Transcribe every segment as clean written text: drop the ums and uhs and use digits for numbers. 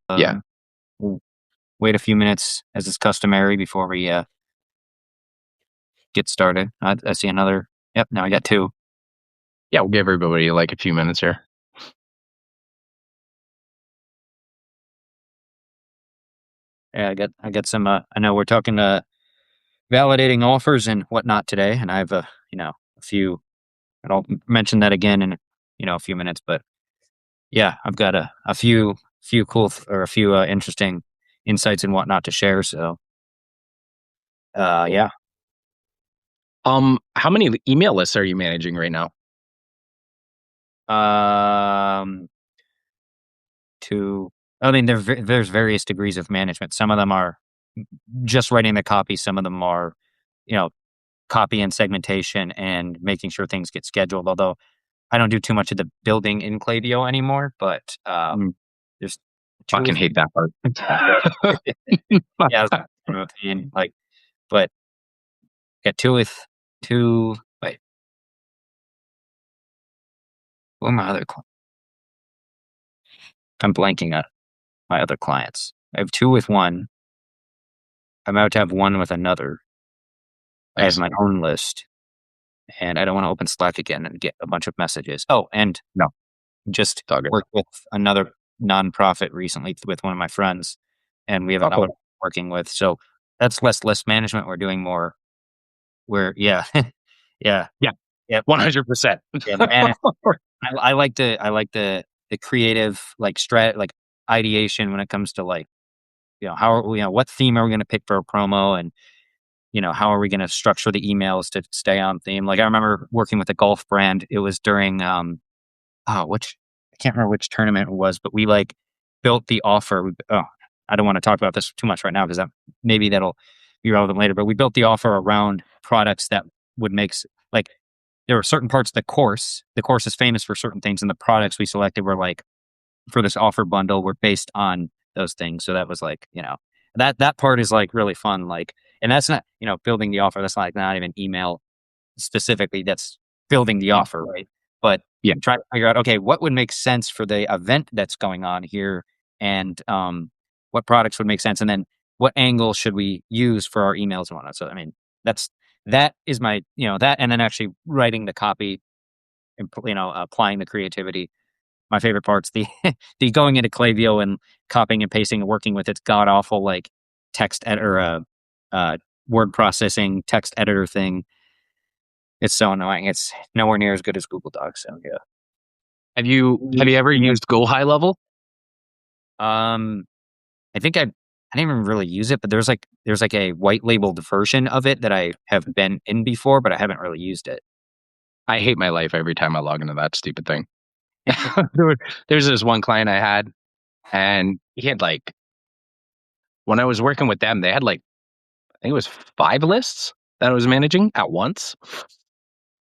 Yeah. We'll wait a few minutes as is customary before we get started. I see another. Yep, now I got two. Yeah, we'll give everybody like a few minutes here. Yeah, I got some. I know we're talking validating offers and whatnot today, and I have a few. And I'll mention that again in a few minutes. But yeah, I've got a few cool or a few interesting insights and whatnot to share. So yeah. How many email lists are you managing right now? Um, to I mean, there's various degrees of management. Some of them are just writing the copy. Some of them are, you know, copy and segmentation and making sure things get scheduled. Although I don't do too much of the building in Klaviyo anymore, but Mm, there's two fucking with hate that part. yeah, and like, but got two with two. Wait, what are my other? I'm blanking on my other clients. I have two with one. I'm about to have one with another. I have Nice. my own list, and I don't want to open Slack again and get a bunch of messages. Oh, and No, just it's all good. worked with another nonprofit recently with one of my friends, and we have Oh, another cool. one working with. So that's less list management. We're doing more. Yeah, yeah, Yeah, yep, 100%. yeah. Man, I like the creative like ideation when it comes to like how are we, what theme are we going to pick for a promo, and how are we going to structure the emails to stay on theme. Like I remember working with a golf brand. It was during which I can't remember which tournament it was, but we like built the offer. I don't want to talk about this too much right now because maybe that'll be relevant later. But we built the offer around products that would like there were certain parts of the course. The course is famous for certain things, and the products we selected were like for this offer bundle were based on those things. So that was like that part is like really fun. Like, and that's not building the offer. That's like not even email specifically. That's building the offer, right? But Yeah. try to figure out, okay, what would make sense for the event that's going on here, and what products would make sense, and then what angle should we use for our emails and whatnot. So, I mean, that is my that, and then actually writing the copy and applying the creativity. My favorite part's the the going into Klaviyo and copying and pasting and working with its god awful like text editor, word processing text editor thing. It's so annoying. It's nowhere near as good as Google Docs. So yeah. Have you ever used Go High Level? Um, I think I didn't even really use it, but there's like a white labeled version of it that I have been in before, but I haven't really used it. I hate my life every time I log into that stupid thing. There's this one client I had, and he had like, when I was working with them, they had like, I think it was 5 lists that I was managing at once.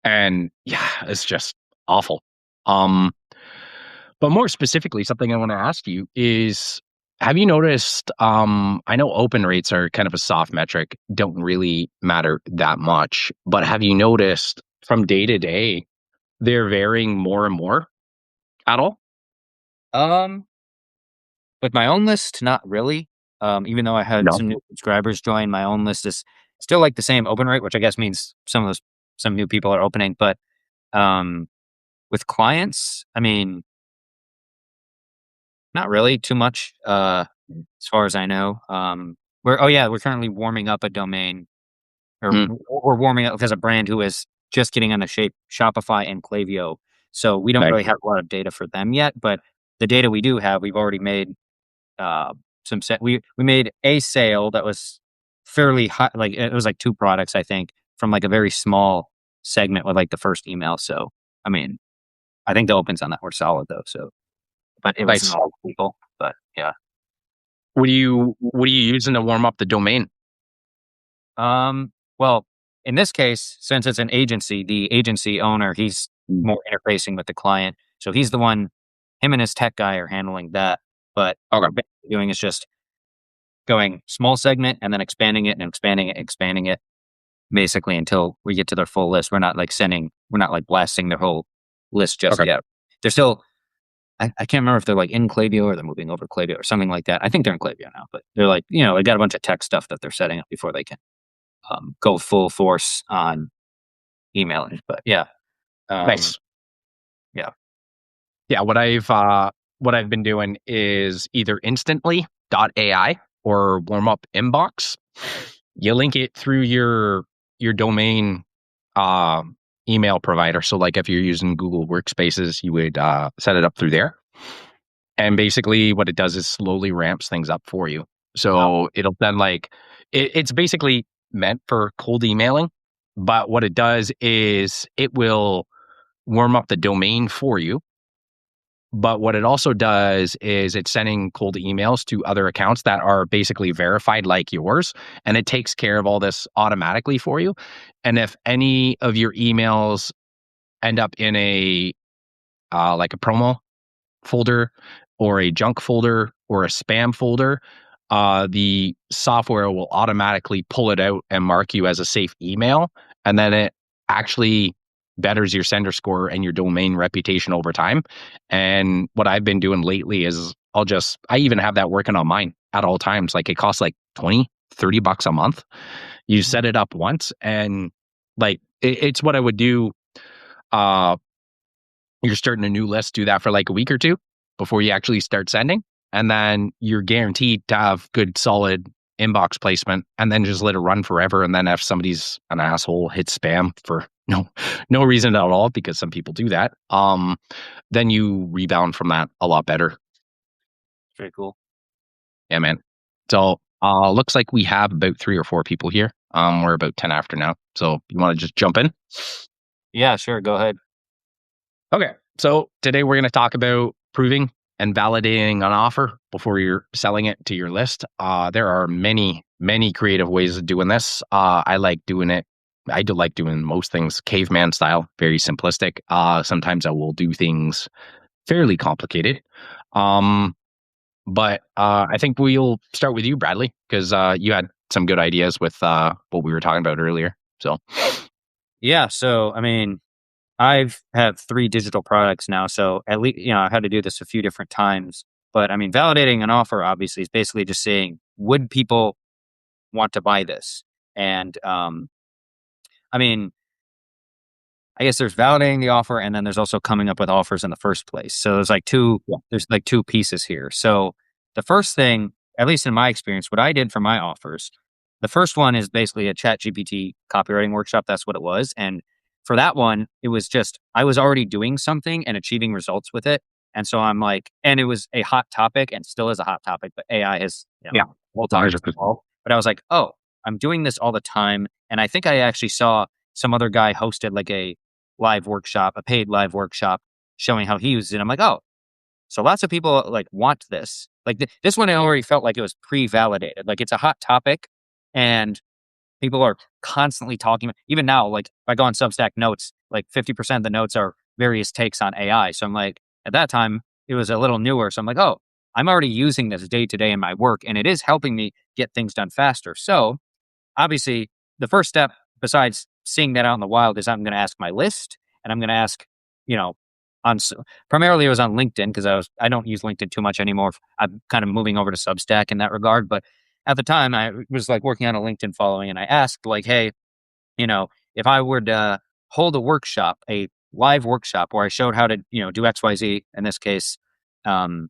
And yeah, it's just awful. Um, but more specifically, something I want to ask you is, have you noticed, I know open rates are kind of a soft metric, don't really matter that much, but have you noticed from day to day, they're varying more and more at all? Um, with my own list, not really. Even though I had No. some new subscribers join, my own list is still like the same open rate, which I guess means some new people are opening. But um, with clients, I mean, not really too much. As far as I know, we're currently warming up a domain, or Mm, we're warming up because a brand who is just getting on the Shopify and Klaviyo. So we don't nice. really have a lot of data for them yet, but the data we do have, we've already made uh, we made a sale that was fairly high. Like it was like two products, I think, from like a very small segment with like the first email. So I mean, I think the opens on that were solid though. So, but it wasn't Nice. all people. But yeah. What are you using to warm up the domain? Well, in this case, since it's an agency, the agency owner, he's Mm, more interfacing with the client. So he's the one, him and his tech guy are handling that. But what okay. we're basically doing is just going small segment and then expanding it and expanding it, expanding it basically until we get to their full list. We're not like blasting their whole list just Okay. yet. They're still, I can't remember if they're like in Klaviyo or they're moving over Klaviyo or something like that. I think they're in Klaviyo now, but they're like, they got a bunch of tech stuff that they're setting up before they can go full force on emailing. But yeah, um, Nice. yeah, Yeah, what I've been doing is either instantly AI or warm up inbox. You link it through your domain email provider. So like if you're using Google Workspaces, you would set it up through there. And basically what it does is slowly ramps things up for you. wow, So it'll then it's basically meant for cold emailing, but what it does is it will warm up the domain for you. But what it also does is it's sending cold emails to other accounts that are basically verified like yours, and it takes care of all this automatically for you. And if any of your emails end up in a like a promo folder or a junk folder or a spam folder, the software will automatically pull it out and mark you as a safe email. And then it actually betters your sender score and your domain reputation over time. And what I've been doing lately is I even have that working on mine at all times. Like it costs like 20, $30 a month. You set it up once and it's what I would do. Uh, you're starting a new list, do that for like a week or two before you actually start sending. And then you're guaranteed to have good, solid inbox placement and then just let it run forever. And then if somebody's an asshole hits spam for no reason at all, because some people do that, then you rebound from that a lot better. very cool. Yeah, man. So looks like we have about 3 or 4 people here. We're about 10 after now. So you want to just jump in? Yeah, sure, go ahead. Okay. So today we're going to talk about proving and validating an offer before you're selling it to your list. There are many, many creative ways of doing this. I like doing it. I do like doing most things caveman style, very simplistic. Sometimes I will do things fairly complicated. Um, but I think we'll start with you, Bradley, because you had some good ideas with what we were talking about earlier. So, Yeah, so I mean, I've have 3 digital products now, so at least, I've had to do this a few different times. But I mean, validating an offer obviously is basically just saying, would people want to buy this? And I mean, I guess there's validating the offer, and then there's also coming up with offers in the first place. So yeah, there's like two pieces here. So the first thing, at least in my experience, what I did for my offers, the first one is basically a Chat GPT copywriting workshop. That's what it was. And for that one, it was just I was already doing something and achieving results with it. And so I'm like, and it was a hot topic and still is a hot topic, but AI has, yeah, whole topics 100%. evolved. But I was like, oh, I'm doing this all the time. And I think I actually saw some other guy hosted like a live workshop, a paid live workshop showing how he uses it. I'm like, oh, so lots of people like want this. Like this one, I already felt like it was pre-validated. Like it's a hot topic, and people are constantly talking. Even now, like if I go on Substack notes, like 50% of the notes are various takes on AI. So I'm like, at that time, it was a little newer. So I'm like, oh, I'm already using this day to day in my work, and it is helping me get things done faster. So obviously, the first step, besides seeing that out in the wild, is I'm going to ask my list, and I'm going to ask, you know, primarily it was on LinkedIn because I don't use LinkedIn too much anymore. I'm kind of moving over to Substack in that regard, but at the time I was like working on a LinkedIn following, and I asked like, hey, if I were to hold a workshop, a live workshop where I showed how to do X Y Z in this case. Um,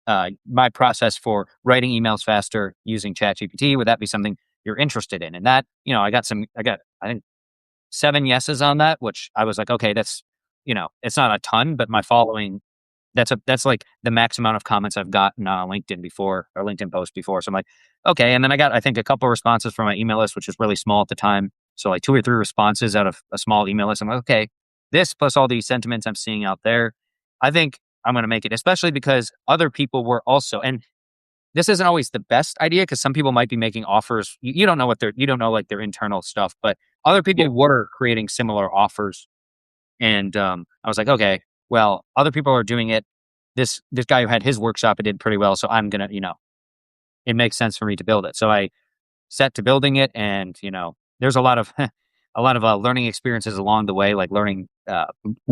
my process for writing emails faster using ChatGPT. Would that be something you're interested in? And that, I got, I think 7 yeses on that, which I was like, okay, that's, it's not a ton, but my following, that's like the max amount of comments I've gotten on a LinkedIn before or LinkedIn post before. So I'm like, okay. And then I got, I think a couple of responses from my email list, which is really small at the time. So like 2 or 3 responses out of a small email list. I'm like, okay, this plus all these sentiments I'm seeing out there, I think I'm going to make it, especially because other people were also, and this isn't always the best idea because some people might be making offers. You don't know you don't know like their internal stuff, but other Yeah, people were creating similar offers. And I was like, okay, well, other people are doing it. This guy who had his workshop, it did pretty well. So I'm going to, it makes sense for me to build it. So I set to building it, and there's a lot of a lot of learning experiences along the way, like learning how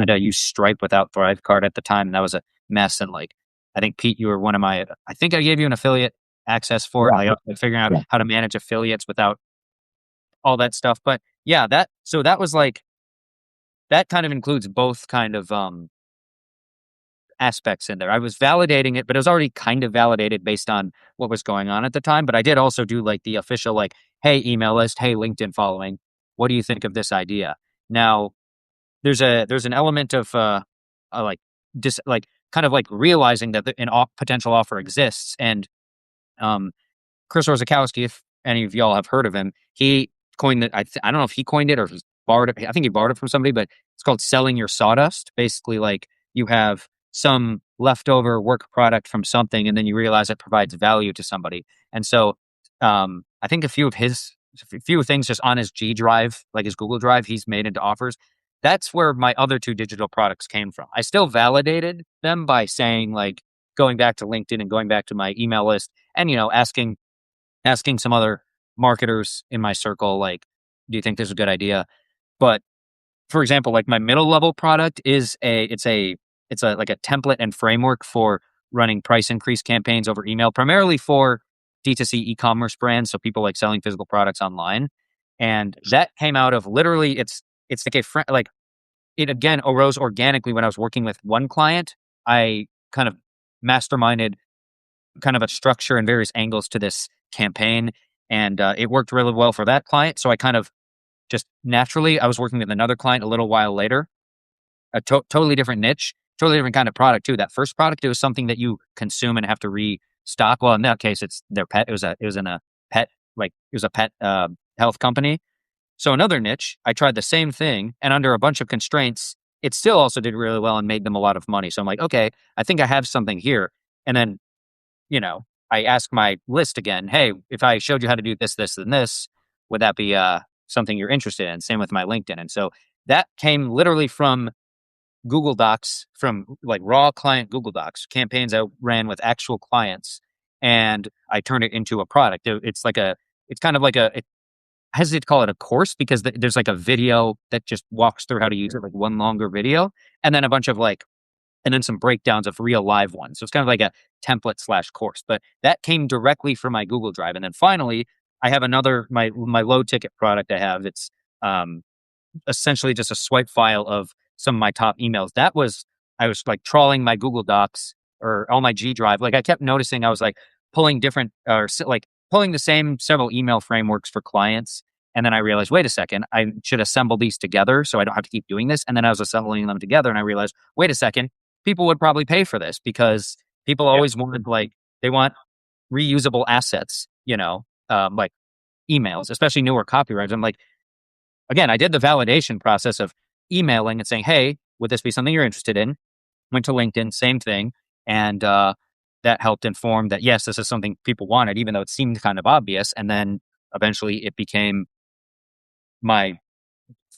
to use Stripe without Thrivecart at the time. And that was mess. And like, I think Pete, you were one of my, I think I gave you an affiliate access for it. Yeah. Like figuring out how to manage affiliates without all that stuff. But yeah, so that was like, that kind of includes both kind of, aspects in there. I was validating it, but it was already kind of validated based on what was going on at the time. But I did also do like the official, like, hey, email list, hey, LinkedIn following. What do you think of this idea? Now, there's an element of like like kind of like realizing that potential offer exists, and um, Chris Orzakowski, if any of y'all have heard of him, he coined it. I don't know if he coined it or he borrowed it. I think he borrowed it from somebody, but it's called selling your sawdust. Basically, like you have some leftover work product from something, and then you realize it provides value to somebody. And so, I think a few things just on his G Drive, like his Google Drive, he's made into offers. That's where my other two digital products came from. I still validated them by saying like going back to LinkedIn and going back to my email list and asking some other marketers in my circle, like, do you think this is a good idea? But for example, like my middle level product is it's a like a template and framework for running price increase campaigns over email, primarily for D2C e-commerce brands. So people like selling physical products online. And that came out of literally it's like like it again arose organically when I was working with one client. I kind of masterminded kind of a structure and various angles to this campaign. And it worked really well for that client. So I kind of just naturally, I was working with another client a little while later, a totally different niche, totally different kind of product too. That first product, it was something that you consume and have to restock. Well, in that case, it's their pet. It was in a pet, like it was a pet health company. So another niche, I tried the same thing, and under a bunch of constraints, it still also did really well and made them a lot of money. So I'm like, okay, I think I have something here. And then I ask my list again, hey, if I showed you how to do this, this, and this, would that be something you're interested in? Same with my LinkedIn. And so that came literally from Google Docs, from like raw client Google Docs, campaigns I ran with actual clients, and I turned it into a product. It's kind of like I hesitate to call it a course because there's like a video that just walks through how to use it, like one longer video, and then a bunch of like and then some breakdowns of real live ones. So it's kind of like a template slash course, but that came directly from my Google Drive. And then finally, I have another, my low ticket product I have. It's, um, essentially just a swipe file of some of my top emails. I was like trawling my Google Docs or all my G Drive. Like I kept noticing I was like pulling different like pulling the same several email frameworks for clients. And then I realized, wait a second, I should assemble these together so I don't have to keep doing this. And then I was assembling them together and I realized, wait a second, people would probably pay for this because people always wanted like, they want reusable assets, like emails, especially newer copywriters. I'm like, again, I did the validation process of emailing and saying, hey, would this be something you're interested in? Went to LinkedIn, same thing. And that helped inform that, yes, this is something people wanted, even though it seemed kind of obvious. And then eventually it became my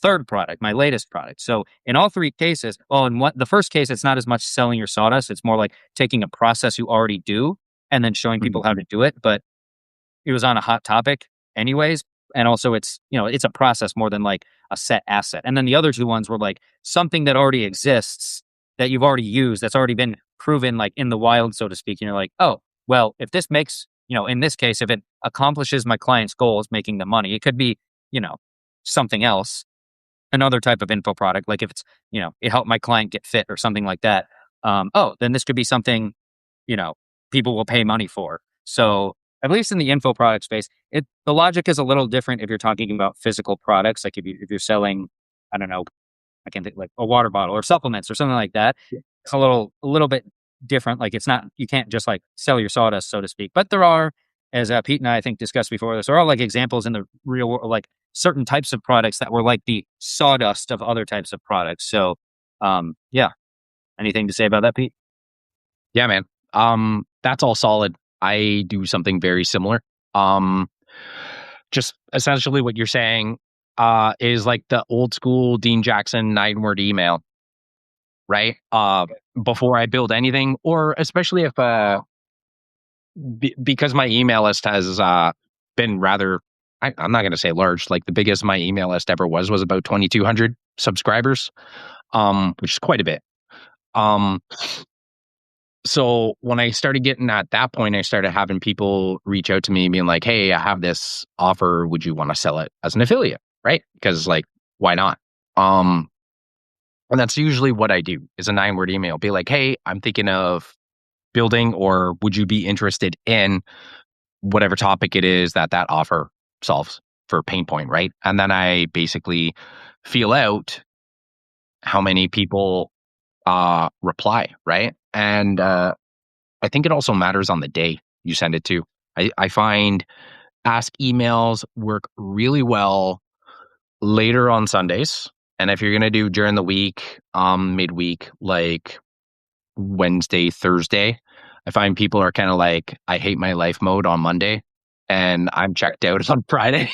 third product, my latest product. So in all three cases, the first case, it's not as much selling your sawdust. It's more like taking a process you already do and then showing people how to do it. But it was on a hot topic anyways. And also it's a process more than like a set asset. And then the other two ones were like something that already exists that you've already used, that's already been proven like in the wild, so to speak. And you're like, oh, well, if this makes, in this case, if it accomplishes my client's goals, making the money, it could be, something else, another type of info product. Like if it's, it helped my client get fit or something like that. Then this could be something, you know, people will pay money for. So at least in the info product space, the logic is a little different if you're talking about physical products. Like if you're selling, I don't know, I can think like a water bottle or supplements or something like that. Yeah. It's a little bit different. Like it's not, you can't just like sell your sawdust, so to speak. But there are, as Pete and I think discussed before this, there are like examples in the real world, like certain types of products that were like the sawdust of other types of products. So, yeah. Anything to say about that, Pete? Yeah, man. That's all solid. I do something very similar. Just essentially what you're saying is like the old school Dean Jackson 9-word email, right? Before I build anything, or especially if because my email list has been rather, I'm not going to say large. Like the biggest my email list ever was about 2,200 subscribers, which is quite a bit. Um, So when I started getting at that point, I started having people reach out to me being like, hey, I have this offer. Would you want to sell it as an affiliate? Right. Because like, why not? Um, and that's usually what I do is a 9-word email. Be like, hey, I'm thinking of building, or would you be interested in whatever topic it is that that offer solves for pain point, right? And then I basically feel out how many people reply, right? And I think it also matters on the day you send it to. I find ask emails work really well later on Sundays. And if you're gonna do during the week, midweek, like Wednesday, Thursday, I find people are kind of like, I hate my life mode on Monday and I'm checked out on Friday.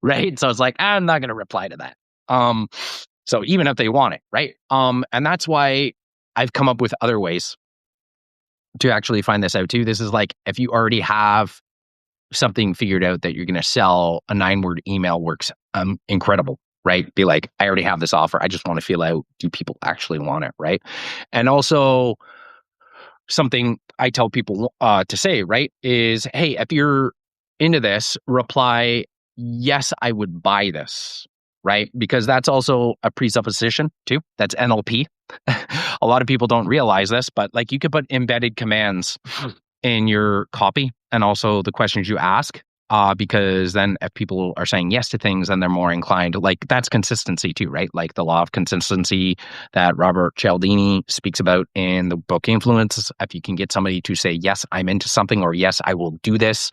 Right. So it's like, I'm not gonna reply to that. Um, so even if they want it, right? And that's why I've come up with other ways to actually find this out too. This is like if you already have something figured out that you're going to sell, a 9-word email works incredible, right? Be like, I already have this offer. I just want to feel out, do people actually want it, right? And also something I tell people to say, right, is, hey, if you're into this, reply, yes, I would buy this, right? Because that's also a presupposition too. That's NLP. A lot of people don't realize this, but like you could put embedded commands in your copy and also the questions you ask. Because then if people are saying yes to things, then they're more inclined. Like that's consistency too, right? Like the law of consistency that Robert Cialdini speaks about in the book Influence. If you can get somebody to say, yes, I'm into something, or yes, I will do this,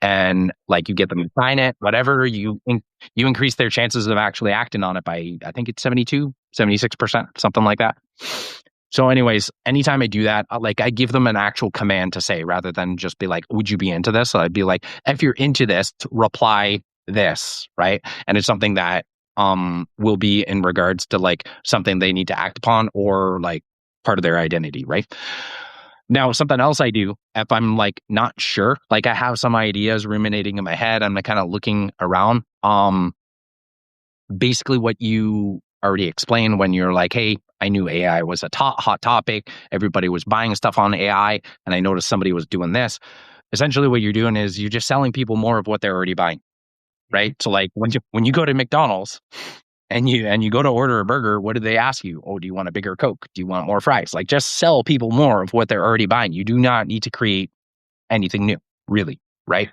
and like you get them to sign it, whatever, you increase their chances of actually acting on it by, I think it's 72, 76%, something like that. So anyways, anytime I do that, like I give them an actual command to say rather than just be like, would you be into this? So I'd be like, if you're into this, reply this, right? And it's something that will be in regards to like something they need to act upon or like part of their identity, right? Now, something else I do if I'm like not sure, like I have some ideas ruminating in my head, I'm like kind of looking around. Basically what you already explained when you're like, hey, I knew AI was a hot topic. Everybody was buying stuff on AI, and I noticed somebody was doing this. Essentially, what you're doing is you're just selling people more of what they're already buying, right? So, like when you go to McDonald's and you go to order a burger, what do they ask you? Oh, do you want a bigger Coke? Do you want more fries? Like, just sell people more of what they're already buying. You do not need to create anything new, really, right?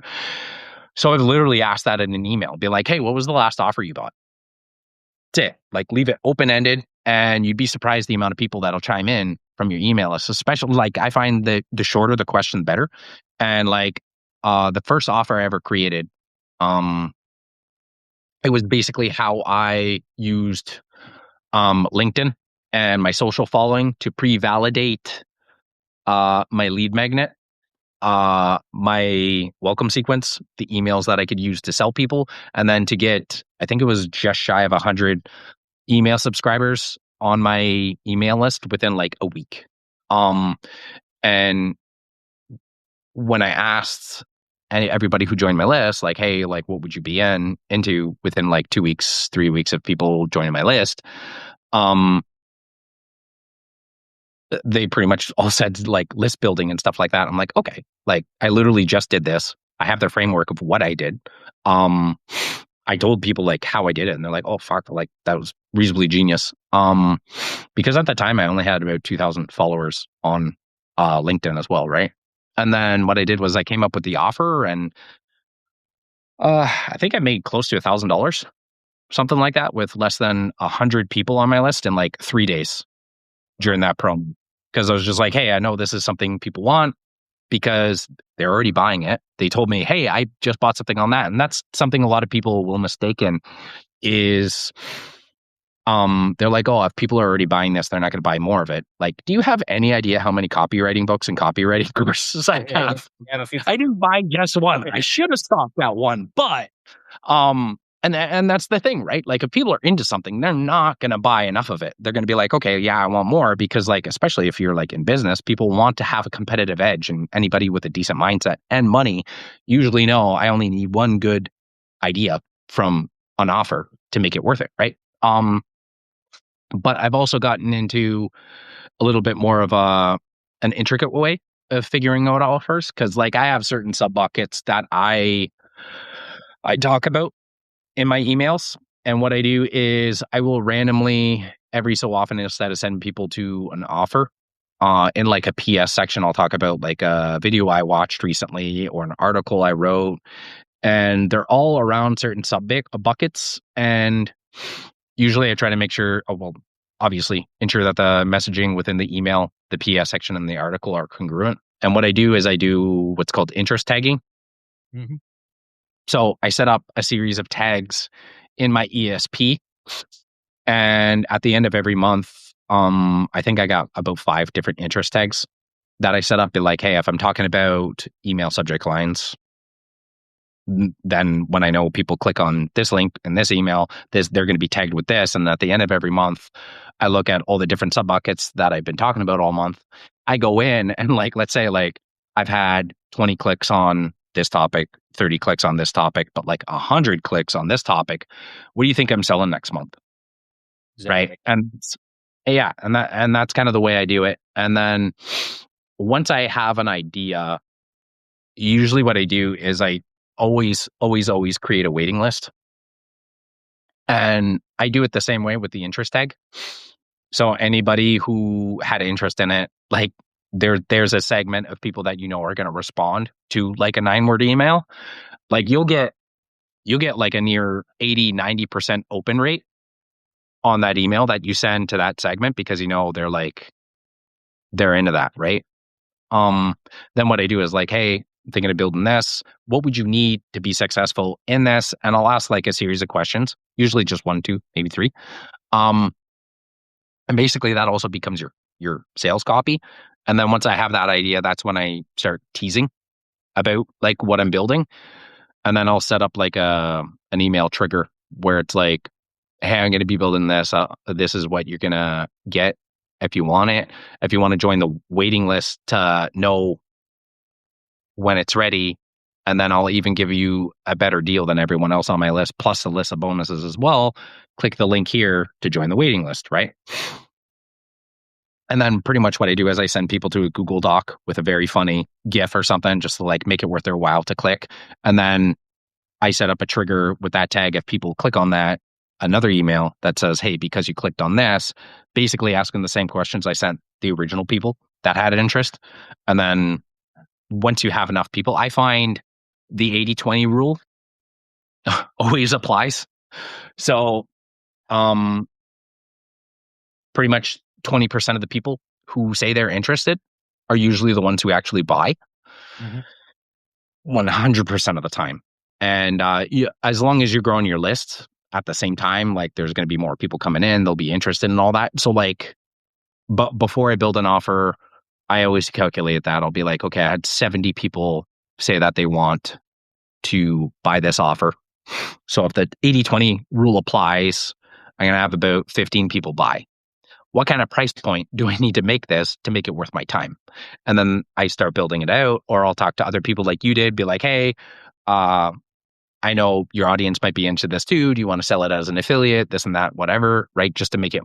So I've literally asked that in an email, be like, hey, what was the last offer you bought? That's it. Like leave it open ended, and you'd be surprised the amount of people that'll chime in from your email list. Especially like I find the shorter the question, the better. And like the first offer I ever created, um, it was basically how I used LinkedIn and my social following to pre-validate my lead magnet, my welcome sequence, the emails that I could use to sell people, and then to get, I think it was just shy of 100 email subscribers on my email list within like a week. Um, and when I asked everybody who joined my list, like, hey, like, what would you be into within like 2 weeks, 3 weeks of people joining my list? Um, they pretty much all said like list building and stuff like that. I'm like, okay, like I literally just did this. I have the framework of what I did. Um, I told people like how I did it, and they're like, "Oh fuck, like that was reasonably genius." Because at the time I only had about 2,000 followers on LinkedIn as well, right? And then what I did was I came up with the offer, and I think I made close to $1,000, something like that, with less than 100 people on my list in like 3 days during that promo. Because I was just like, "Hey, I know this is something people want." Because they're already buying it. They told me, hey, I just bought something on that. And that's something a lot of people will mistaken is they're like, oh, if people are already buying this, they're not going to buy more of it. Like, do you have any idea how many copywriting books and copywriting courses I have? I didn't buy just one. I should have stopped that one, but and that's the thing, right? Like if people are into something, they're not going to buy enough of it. They're going to be like, okay, yeah, I want more, because like especially if you're like in business, people want to have a competitive edge, and anybody with a decent mindset and money usually know I only need one good idea from an offer to make it worth it, right? But I've also gotten into a little bit more of a an intricate way of figuring out offers because like I have certain sub buckets that I talk about in my emails. And what I do is I will randomly every so often instead of sending people to an offer, in like a PS section, I'll talk about like a video I watched recently or an article I wrote, and they're all around certain buckets. And usually I try to make sure, oh, well, obviously ensure that the messaging within the email, the PS section, and the article are congruent. And what I do is I do what's called interest tagging. Mhm. So I set up a series of tags in my ESP, and at the end of every month, I think I got about 5 different interest tags that I set up. Be like, hey, if I'm talking about email subject lines, then when I know people click on this link in this email, they're going to be tagged with this. And at the end of every month, I look at all the different sub buckets that I've been talking about all month. I go in and like, let's say like I've had 20 clicks on this topic, 30 clicks on this topic, but like 100 clicks on this topic. What do you think I'm selling next month? Right. Exactly. And yeah, and that's kind of the way I do it. And then once I have an idea, usually what I do is I always create a waiting list. And I do it the same way with the interest tag. So anybody who had interest in it, like there's a segment of people that you know are going to respond to like a 9-word email. Like you'll get like a near 80-90% open rate on that email that you send to that segment because you know they're into that, right? Um, then what I do is like, hey, I'm thinking of building this. What would you need to be successful in this? And I'll ask like a series of questions, usually just one, two, maybe three. Um, and basically that also becomes your sales copy. And then once I have that idea, that's when I start teasing about like what I'm building. And then I'll set up like an email trigger where it's like, hey, I'm going to be building this. This is what you're going to get if you want it. If you want to join the waiting list to know when it's ready. And then I'll even give you a better deal than everyone else on my list, plus a list of bonuses as well. Click the link here to join the waiting list, right? And then pretty much what I do is I send people to a Google Doc with a very funny GIF or something just to like make it worth their while to click. And then I set up a trigger with that tag. If people click on that, another email that says, hey, because you clicked on this, basically asking the same questions I sent the original people that had an interest. And then once you have enough people, I find the 80-20 rule always applies. So, um, pretty much 20% of the people who say they're interested are usually the ones who actually buy Mhm. 100% of the time. And as long as you're growing your list at the same time, like there's going to be more people coming in, they'll be interested in all that. So, like, but before I build an offer, I always calculate that. I'll be like, okay, I had 70 people say that they want to buy this offer. So if the 80-20 rule applies, I'm going to have about 15 people buy. What kind of price point do I need to make this to make it worth my time? And then I start building it out, or I'll talk to other people like you did, be like, hey, uh, I know your audience might be into this too. Do you want to sell it as an affiliate, this and that, whatever, right? Just to make it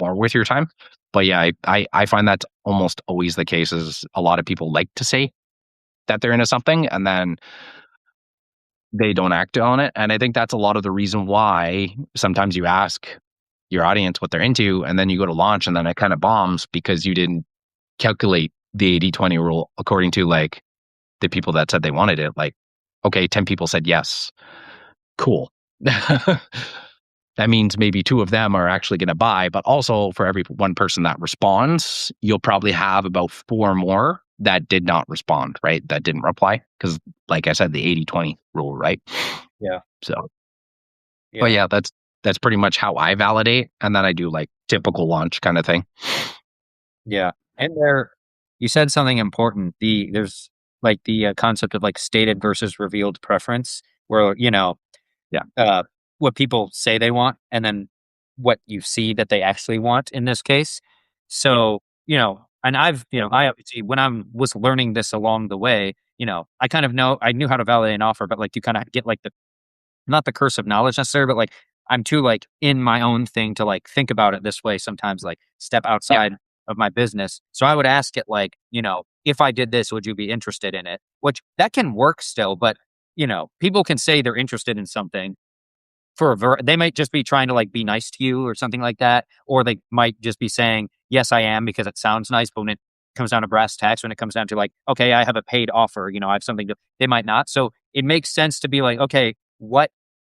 more worth your time. But yeah, I find that's almost always the case is a lot of people like to say that they're into something and then they don't act on it. And I think that's a lot of the reason why sometimes you ask your audience what they're into and then you go to launch and then it kind of bombs because you didn't calculate the 80-20 rule according to like the people that said they wanted it. Like, okay, 10 people said yes. Cool. That means maybe 2 of them are actually going to buy, but also for every one person that responds, you'll probably have about 4 more that did not respond, right? That didn't reply. Because, like I said, the 80-20 rule, right? Yeah. So, but Yeah. yeah, that's pretty much how I validate. And then I do like typical launch kind of thing. Yeah. And there, you said something important. There's like the concept of like stated versus revealed preference, where, Yeah. what people say they want and then what you see that they actually want in this case. So, and I obviously, when was learning this along the way, I kind of I knew how to validate an offer, but like you kind of get like not the curse of knowledge necessarily, but like I'm too like in my own thing to like think about it this way sometimes, like step Yeah. outside. of my business. So I would ask it like, if I did this, would you be interested in it? Which that can work still, but people can say they're interested in something for they might just be trying to like be nice to you or something like that, or they might just be saying yes I am because it sounds nice, but when it comes down to brass tacks, when it comes down to like, okay, I have a paid offer, I have something to, they might not. So it makes sense to be like, okay, what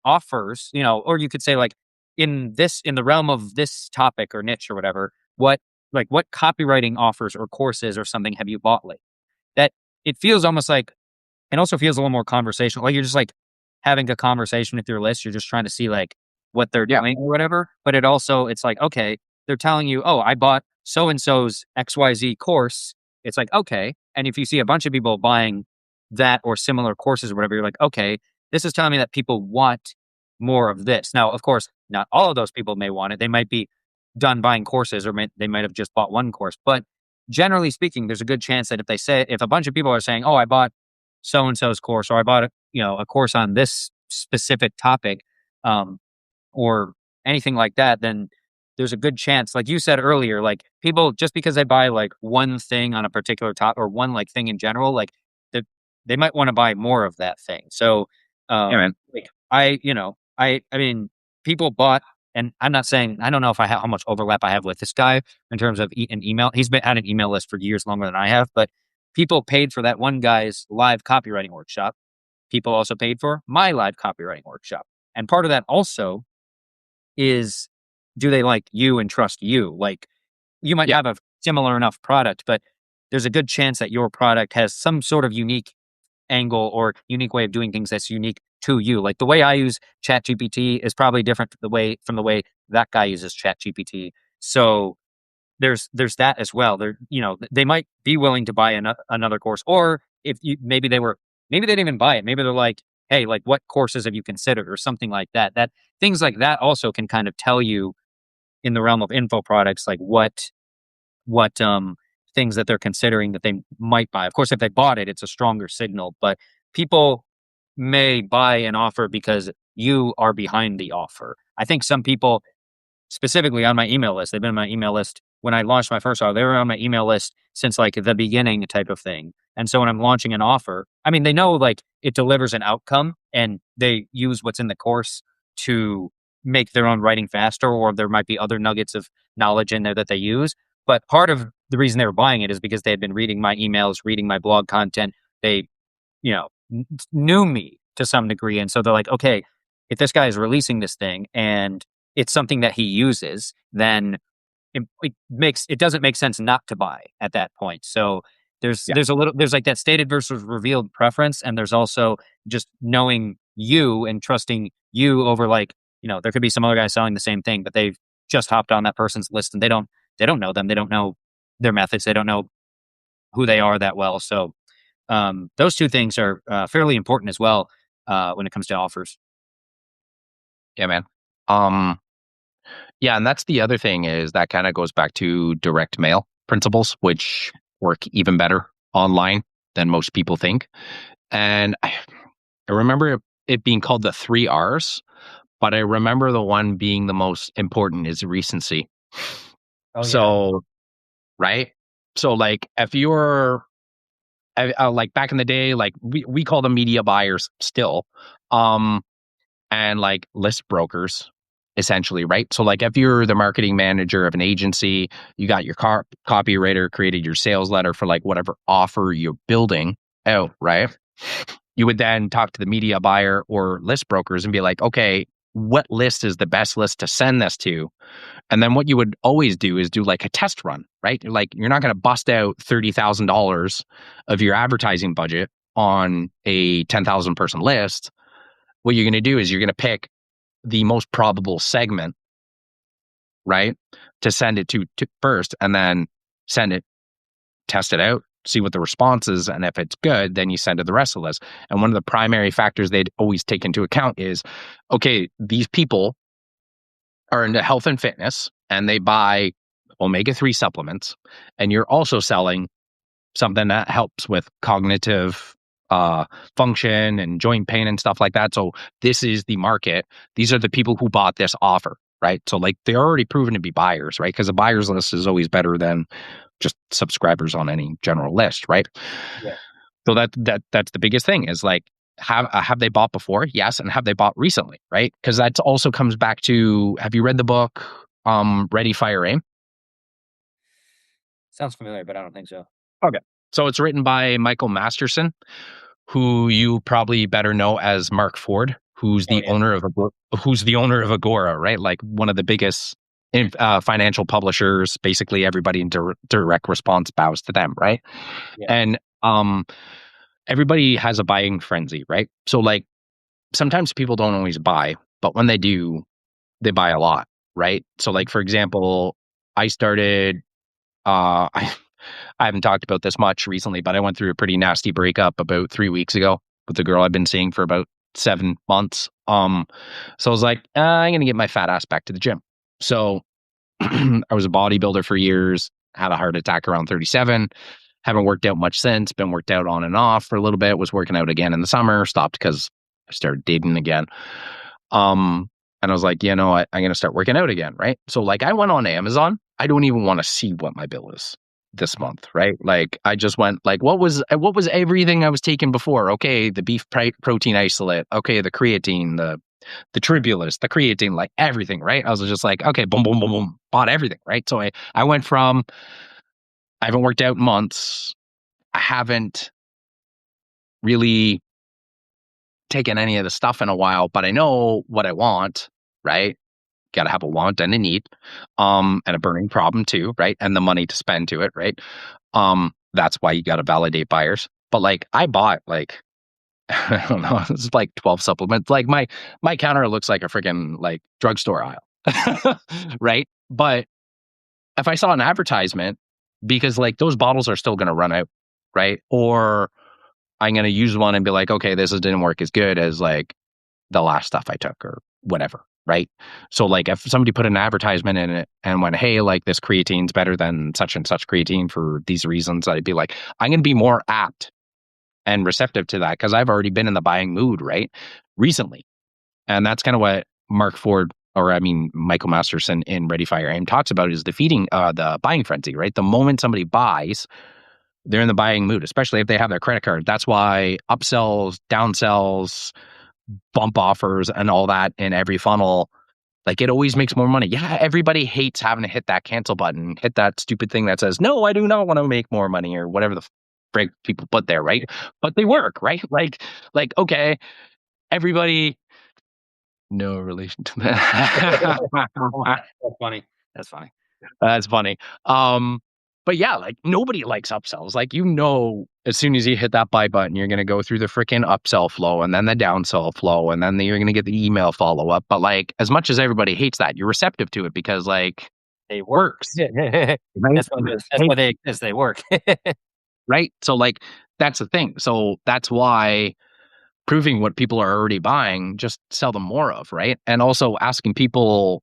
offers, or you could say like, in the realm of this topic or niche or whatever, what copywriting offers or courses or something have you bought lately? That it feels almost like, and also feels a little more conversational. Like you're just like having a conversation with your list. You're just trying to see like what they're Yeah. doing or whatever. But it's like, okay, they're telling you, oh, I bought so and so's XYZ course. It's like, okay. And if you see a bunch of people buying that or similar courses or whatever, you're like, okay, this is telling me that people want more of this. Now, of course, not all of those people may want it. They might be done buying courses, or they might have just bought one course. But generally speaking, there's a good chance that if a bunch of people are saying, oh, I bought so and so's course, or I bought a course on this specific topic, um, or anything like that, then there's a good chance, like you said earlier, like people just because they buy like one thing on a particular top or one like thing in general, like that they might want to buy more of that thing. So, Yeah, man. like I mean, people bought, and I'm not saying I don't know if I have how much overlap I have with this guy in terms of an email. He's been at an email list for years longer than I have, but people paid for that one guy's live copywriting workshop. People also paid for my live copywriting workshop. And part of that also is, do they like you and trust you? Like you might Yeah. have a similar enough product, but there's a good chance that your product has some sort of unique angle or unique way of doing things that's unique to you. Like the way I use ChatGPT is probably different from the way that guy uses ChatGPT. So there's that as well. They might be willing to buy another course, or if you maybe they didn't even buy it. Maybe they're like, hey, like what courses have you considered or something like that. That things like that also can kind of tell you in the realm of info products, like what things that they're considering that they might buy. Of course, if they bought it, it's a stronger signal, but people may buy an offer because you are behind the offer. I think some people specifically on my email list. They've been on my email list when I launched my first offer. They were on my email list since like the beginning type of thing. And so when I'm launching an offer, I mean, they know like it delivers an outcome and they use what's in the course to make their own writing faster, or there might be other nuggets of knowledge in there that they use. But part of the reason they were buying it is because they had been reading my emails, reading my blog content. They, knew me to some degree. And so they're like, okay, if this guy is releasing this thing and it's something that he uses, then it doesn't make sense not to buy at that point. So Yeah. there's like that stated versus revealed preference, and there's also just knowing you and trusting you over like, there could be some other guy selling the same thing, but they've just hopped on that person's list and they don't know them, they don't know their methods, they don't know who they are that well. So those two things are fairly important as well when it comes to offers. Yeah, man. Um, yeah, and that's the other thing is that kind of goes back to direct mail principles, which work even better online than most people think. And I remember it being called the three R's, but I remember the one being the most important is recency. Oh yeah. So, right? So, like, if you're like back in the day, like we call them media buyers still, um, and like list brokers, essentially, right? So, like, if you're the marketing manager of an agency, you got your copywriter created your sales letter for like whatever offer you're building out, right? You would then talk to the media buyer or list brokers and be like, okay, what list is the best list to send this to? And then what you would always do is do like a test run, right? Like you're not going to bust out $30,000 of your advertising budget on a 10,000 person list. What you're going to do is you're going to pick the most probable segment, right? To send it to first and then send it, test it out, see what the response is. And if it's good, then you send to the rest of the list. And one of the primary factors they'd always take into account is, okay, these people are into health and fitness and they buy omega-3 supplements, and you're also selling something that helps with cognitive function and joint pain and stuff like that. So this is the market. These are the people who bought this offer, right? So like they're already proven to be buyers, right? Because a buyer's list is always better than just subscribers on any general list, right? Yeah. So that's the biggest thing is like have they bought before? Yes, and have they bought recently, right? Because that also comes back to have you read the book Ready Fire Aim? Sounds familiar, but I don't think so. Okay. So it's written by Michael Masterson, who you probably better know as Mark Ford, Oh yeah. who's the owner of Agora, right? Like one of the biggest financial publishers. Basically, everybody in direct response bows to them, right? Yeah. And everybody has a buying frenzy, right? So like sometimes people don't always buy, but when they do, they buy a lot, right? So like for example, I started I I haven't talked about this much recently, but I went through a pretty nasty breakup about 3 weeks ago with the girl I've been seeing for about 7 months. So I was like, I'm gonna get my fat ass back to the gym. So I was a bodybuilder for years, had a heart attack around 37. Haven't worked out much since, been worked out on and off for a little bit, was working out again in the summer, stopped because I started dating again. And I was like, you know what, I'm gonna start working out again, right? So like I went on Amazon. I don't even want to see what my bill is this month, right? Like I just went like what was everything I was taking before? Okay, the beef protein isolate, okay, the creatine, the tribulus, the creatine, like everything, right? I was just like, okay, boom, boom, boom, boom, bought everything, right? So I went from I haven't worked out in months. I haven't really taken any of the stuff in a while, but I know what I want, right? Got to have a want and a need, and a burning problem too, right? And the money to spend to it, right? That's why you got to validate buyers. But like, I bought like I don't know, it's like 12 supplements. Like my counter looks like a freaking like drugstore aisle, right? But if I saw an advertisement, because like those bottles are still going to run out, right? Or I'm going to use one and be like, okay, this didn't work as good as like the last stuff I took or whatever, right? So like if somebody put an advertisement in it and went, hey, like this creatine's better than such and such creatine for these reasons, I'd be like, I'm going to be more apt and receptive to that because I've already been in the buying mood, right? Recently. And that's kind of what Mark Ford, or I mean, Michael Masterson in Ready Fire Aim talks about is the buying frenzy, right? The moment somebody buys, they're in the buying mood, especially if they have their credit card. That's why upsells, downsells, bump offers, and all that in every funnel, like it always makes more money. Yeah, everybody hates having to hit that cancel button, hit that stupid thing that says, no, I do not want to make more money or whatever the break people put there, right? But they work, right? Okay, everybody, no relation to that. That's funny. That's funny. That's funny. But yeah, like nobody likes upsells. Like, as soon as you hit that buy button, you're going to go through the freaking upsell flow and then the downsell flow, and then you're going to get the email follow up. But like, as much as everybody hates that, you're receptive to it because like They work. works, right? That's why they exist. They work. Right. So like, that's the thing. So that's why proving what people are already buying, just sell them more of, right? And also asking people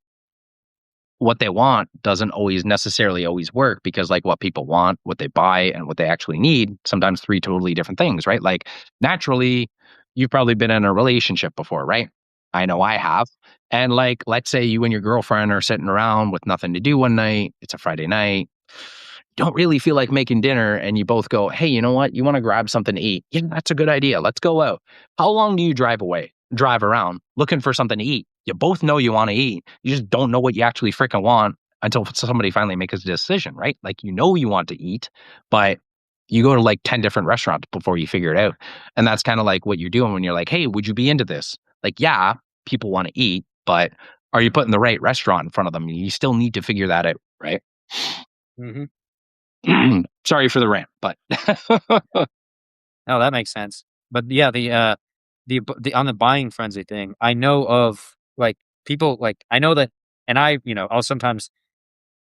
what they want doesn't always necessarily always work because like what people want, what they buy, and what they actually need, sometimes three totally different things, right? Like naturally, you've probably been in a relationship before, right? I know I have. And like, let's say you and your girlfriend are sitting around with nothing to do one night. It's a Friday night. Don't really feel like making dinner. And you both go, hey, you know what? You want to grab something to eat? Yeah, that's a good idea. Let's go out. How long do you drive around looking for something to eat? You both know you want to eat. You just don't know what you actually freaking want until somebody finally makes a decision, right? Like, you want to eat, but you go to like 10 different restaurants before you figure it out. And that's kind of like what you're doing when you're like, hey, would you be into this? Like, yeah, people want to eat, but are you putting the right restaurant in front of them? You still need to figure that out, right? Hmm. Sorry for the rant, but No, that makes sense. But yeah, the on the buying frenzy thing, I know of like people like I know that, and I'll sometimes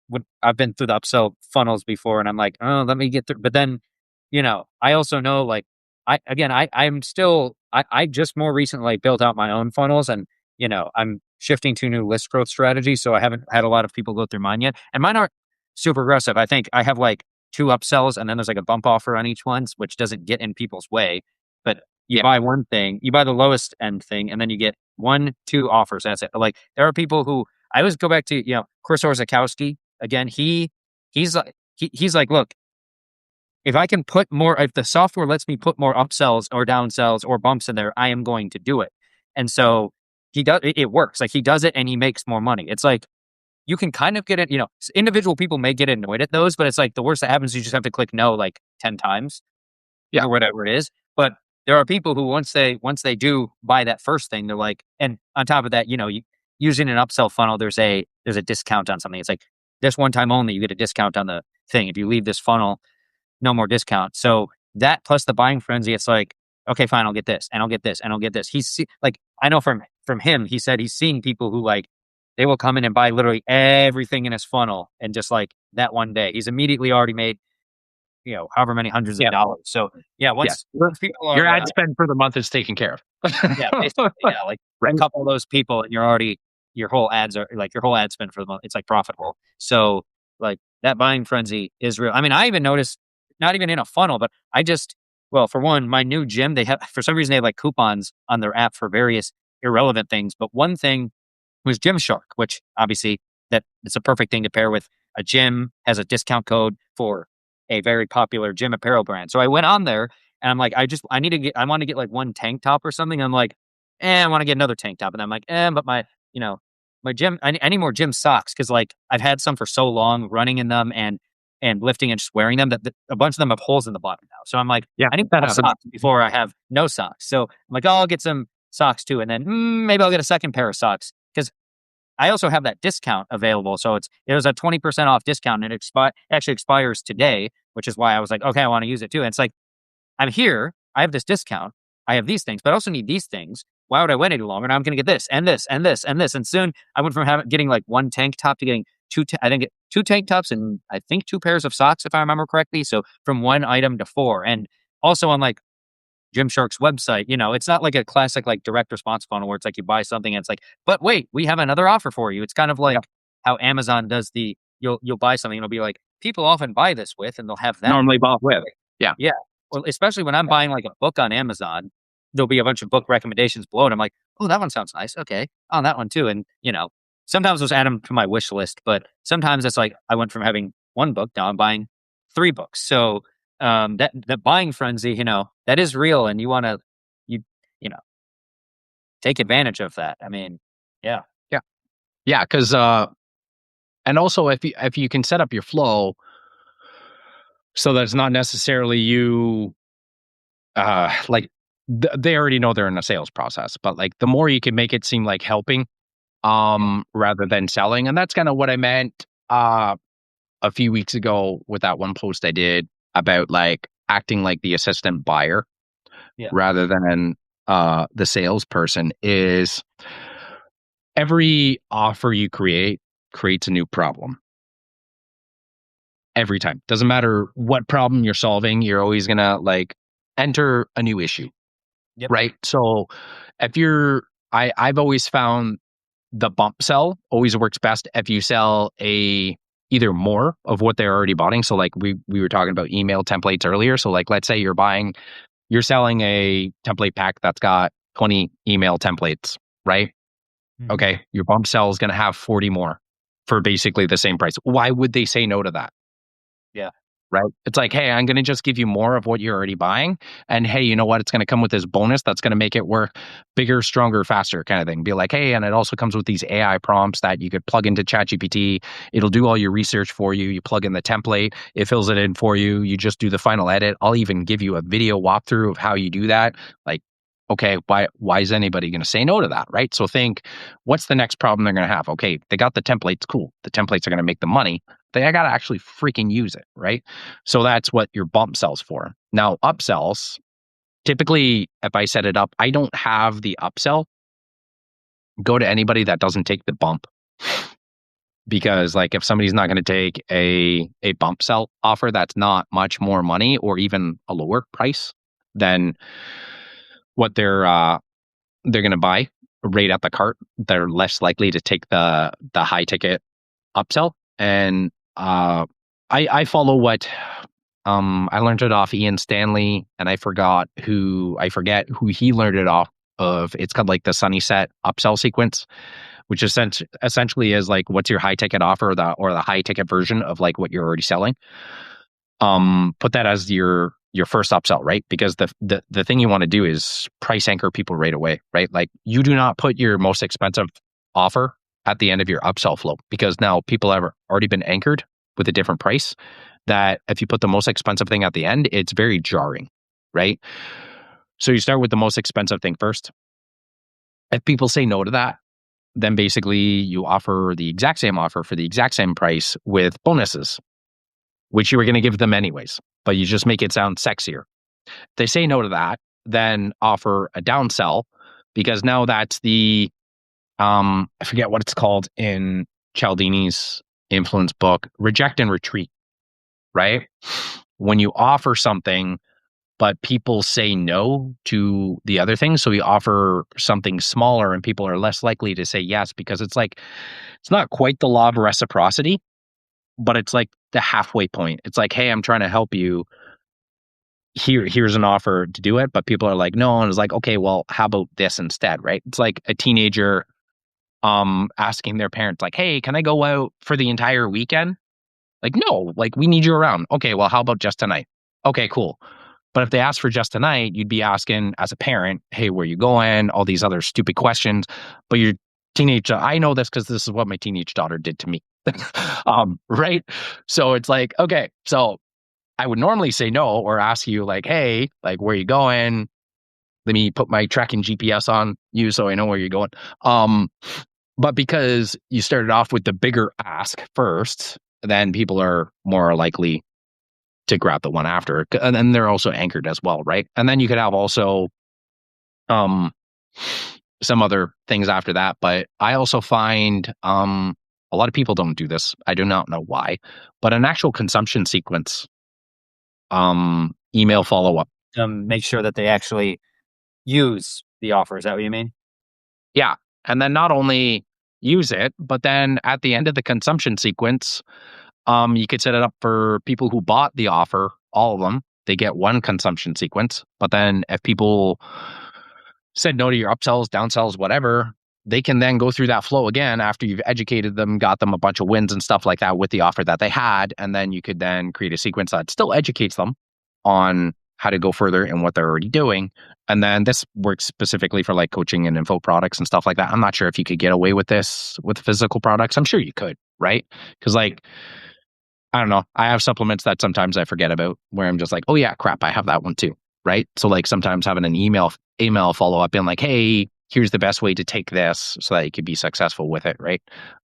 when I've been through the upsell funnels before, and I'm like, oh, let me get through. But then, I also know like I just more recently built out my own funnels, and I'm shifting to new list growth strategy, so I haven't had a lot of people go through mine yet, and mine aren't super aggressive. I think I have like two upsells, and then there's like a bump offer on each one, which doesn't get in people's way. But you yeah, buy one thing, you buy the lowest end thing, and then you get one, two offers. That's it. Like there are people who I always go back to, Chris Orzakowski again. He's like, look, if the software lets me put more upsells or downsells or bumps in there, I am going to do it. And so it works. Like he does it and he makes more money. It's like, you can kind of get it, individual people may get annoyed at those, but it's like the worst that happens is you just have to click no like 10 times Yeah. or whatever it is. But there are people who once they do buy that first thing, they're like, and on top of that, using an upsell funnel, there's a discount on something. It's like this one time only, you get a discount on the thing. If you leave this funnel, no more discount. So that plus the buying frenzy, it's like, okay, fine, I'll get this and I'll get this and I'll get this. Like, I know from him, he said he's seeing people who like, they will come in and buy literally everything in his funnel and just like that one day, he's immediately already made, however many hundreds of dollars. So yeah, Yeah. once people are Your ad spend for the month is taken care of. yeah, basically, yeah, like Right. a couple of those people, and your whole ad spend for the month. It's like profitable. So like that buying frenzy is real. I mean, I even noticed, not even in a funnel, but well, for one, my new gym, for some reason they have like coupons on their app for various irrelevant things. But one thing was Gymshark, which obviously that it's a perfect thing to pair with a gym, has a discount code for a very popular gym apparel brand. So I went on there and I'm like, I want to get like one tank top or something. I'm like, I want to get another tank top. And I'm like, but my gym, I need more gym socks. Cause like I've had some for so long running in them and lifting and just wearing them that a bunch of them have holes in the bottom now. So I'm like, Yeah, I need that more happens. socks before I have no socks. So I'm like, I'll get some socks too. And then maybe I'll get a second pair of socks. Cause I also have that discount available. So it was a 20% off discount and actually expires today, which is why I was like, okay, I want to use it too. And it's like, I'm here, I have this discount, I have these things, but I also need these things. Why would I wait any longer? Now I'm going to get this and this and this and this. And soon I went from getting like one tank top to getting I think two tank tops and I think two pairs of socks, if I remember correctly. So from one item to four. And also on like Gymshark's website, it's not like a classic like direct response funnel where it's like you buy something and it's like, but wait, we have another offer for you. It's kind of like how Amazon does you'll buy something and it'll be like, people often buy this with, and they'll have that. Normally bought with. Yeah. Yeah. Well, especially when I'm buying like a book on Amazon, there'll be a bunch of book recommendations below and I'm like, oh, that one sounds nice. Okay. On that one too. And sometimes those add them to my wish list, but sometimes it's like I went from having one book, now I'm buying 3 books. So that buying frenzy, that is real, and you want to, you know, take advantage of that. I mean, yeah, Yeah. Yeah. Because, and also if you can set up your flow so that it's not necessarily you, like they already know they're in a sales process, but like the more you can make it seem like helping, rather than selling. And that's kind of what I meant, a few weeks ago with that one post I did about like acting like the assistant buyer yeah, rather than the salesperson. Is every offer you creates a new problem every time. Doesn't matter what problem you're solving, you're always gonna like enter a new issue, yep, right? So if you're I've always found the bump sell always works best if you sell either more of what they're already buying. So like we were talking about email templates earlier. So like let's say you're selling a template pack that's got 20 email templates, right? mhm, Okay, your bump sell is going to have 40 more for basically the same price. Why would they say no to that? yeah, Right? It's like, hey, I'm going to just give you more of what you're already buying. And hey, you know what? It's going to come with this bonus that's going to make it work bigger, stronger, faster kind of thing. Be like, hey, and it also comes with these AI prompts that you could plug into ChatGPT. It'll do all your research for you. You plug in the template, it fills it in for you. You just do the final edit. I'll even give you a video walkthrough of how you do that. Like, okay, why is anybody going to say no to that? Right? So think, what's the next problem they're going to have? Okay, they got the templates. Cool. The templates are going to make the money. I got to actually freaking use it, right? So that's what your bump sells for. Now, upsells, typically, if I set it up, I don't have the upsell go to anybody that doesn't take the bump. Because like if somebody's not going to take a bump sell offer that's not much more money or even a lower price than what they're going to buy right at the cart, they're less likely to take the high ticket upsell. And I follow what I learned it off Ian Stanley, and I forget who he learned it off of. It's called like the Sunny Set upsell sequence, which essentially is like what's your high ticket offer or the high ticket version of like what you're already selling. Put that as your first upsell, right? Because the thing you want to do is price anchor people right away, right? Like you do not put your most expensive offer at the end of your upsell flow because now people have already been anchored with a different price. That if you put the most expensive thing at the end, it's very jarring, right? So you start with the most expensive thing first. If people say no to that, then basically you offer the exact same offer for the exact same price with bonuses, which you were going to give them anyways, but you just make it sound sexier. If they say no to that, then offer a downsell because now that's the I forget what it's called in Cialdini's influence book, reject and retreat, right? When you offer something but people say no to the other thing. So we offer something smaller and people are less likely to say yes because it's like, it's not quite the law of reciprocity, but it's like the halfway point. It's like, hey, I'm trying to help you. Here's an offer to do it. But people are like, no. And it's like, okay, well, how about this instead? Right. It's like a teenager asking their parents, like, hey, can I go out for the entire weekend? Like, no, like we need you around. Okay, well, how about just tonight? Okay, cool. But if they ask for just tonight, you'd be asking as a parent, hey, where you going? All these other stupid questions. But your teenage, I know this because this is what my teenage daughter did to me. Right. So it's like, okay, so I would normally say no or ask you like, hey, like, where you going? Let me put my tracking GPS on you so I know where you're going. Um, but because you started off with the bigger ask first, then people are more likely to grab the one after. And then they're also anchored as well, right? And then you could have also um some other things after that. But I also find a lot of people don't do this. I do not know why, but an actual consumption sequence, email follow-up. Make sure that they actually use the offer. Is that what you mean? Yeah. And then not only use it, but then at the end of the consumption sequence, you could set it up for people who bought the offer, all of them. They get one consumption sequence. But then if people said no to your upsells, downsells, whatever, they can then go through that flow again after you've educated them, got them a bunch of wins and stuff like that with the offer that they had. And then you could then create a sequence that still educates them on how to go further in what they're already doing. And then this works specifically for like coaching and info products and stuff like that. I'm not sure if you could get away with this with physical products. I'm sure you could, right? Because like I don't know. I have supplements that sometimes I forget about where I'm just like, oh yeah, crap, I have that one too. Right. So like sometimes having an email follow up being like, hey, here's the best way to take this so that you could be successful with it. Right.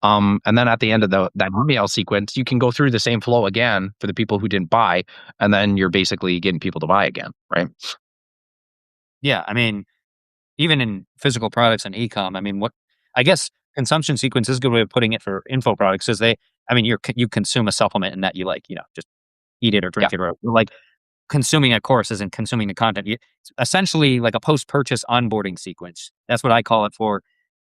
And then at the end of that email sequence, you can go through the same flow again for the people who didn't buy, and then you're basically getting people to buy again. Right. Yeah. I mean, even in physical products and e-com, I mean, what I guess consumption sequence is a good way of putting it for info products is I mean, you consume a supplement and that you like, just eat it or Yeah. drink it or like consuming a course isn't consuming the content. It's essentially like a post-purchase onboarding sequence. That's what I call it for